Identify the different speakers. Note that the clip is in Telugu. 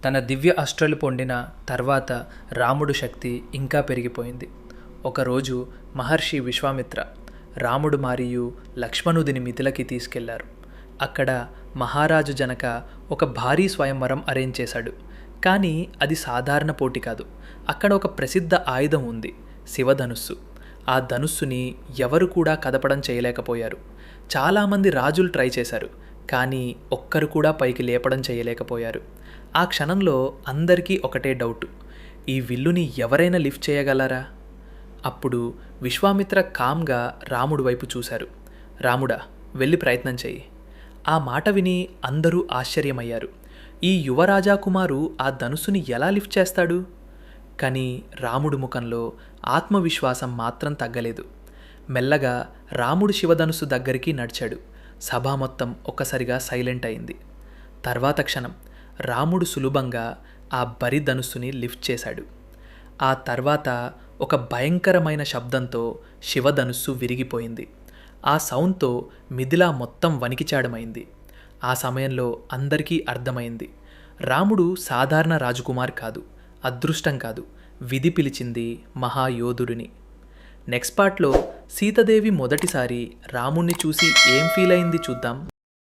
Speaker 1: తన దివ్య అస్త్రాలు పొందిన తర్వాత రాముడు శక్తి ఇంకా పెరిగిపోయింది. ఒకరోజు మహర్షి విశ్వామిత్ర రాముడు మరియు లక్ష్మణుడిని మిథిలకి తీసుకెళ్లారు. అక్కడ మహారాజు జనక ఒక భారీ స్వయంవరం అరేంజ్ చేశాడు. కానీ అది సాధారణ పోటీ కాదు. అక్కడ ఒక ప్రసిద్ధ ఆయుధం ఉంది, శివధనుస్సు. ఆ ధనుస్సుని ఎవరు కూడా కదపడం చేయలేకపోయారు. చాలామంది రాజులు ట్రై చేశారు, కానీ ఒక్కరు కూడా పైకి లేపడం చేయలేకపోయారు. ఆ క్షణంలో అందరికీ ఒకటే డౌటు, ఈ విల్లుని ఎవరైనా లిఫ్ట్ చేయగలరా? అప్పుడు విశ్వామిత్ర కామ్గా రాముడు వైపు చూశారు. రాముడా, వెళ్ళి ప్రయత్నం చేయి. ఆ మాట విని అందరూ ఆశ్చర్యమయ్యారు. ఈ యువరాజా కుమారు ఆ ధనుస్సుని ఎలా లిఫ్ట్ చేస్తాడు? కానీ రాముడు ముఖంలో ఆత్మవిశ్వాసం మాత్రం తగ్గలేదు. మెల్లగా రాముడు శివధనుస్సు దగ్గరికి నడిచాడు. సభ మొత్తం ఒక్కసారిగా సైలెంట్ అయింది. తర్వాత క్షణం రాముడు సులభంగా ఆ బరి ధనుస్సుని లిఫ్ట్ చేశాడు. ఆ తర్వాత ఒక భయంకరమైన శబ్దంతో శివధనుస్సు విరిగిపోయింది. ఆ సౌండ్తో మిథిలా మొత్తం వణికిచాడమైంది. ఆ సమయంలో అందరికీ అర్థమైంది, రాముడు సాధారణ రాజకుమార్ కాదు, అదృష్టం కాదు, విధి పిలిచింది మహాయోధుడిని. నెక్స్ట్ పార్ట్లో సీతాదేవి మొదటిసారి రాముణ్ణి చూసి ఏం ఫీల్ అయింది చూద్దాం.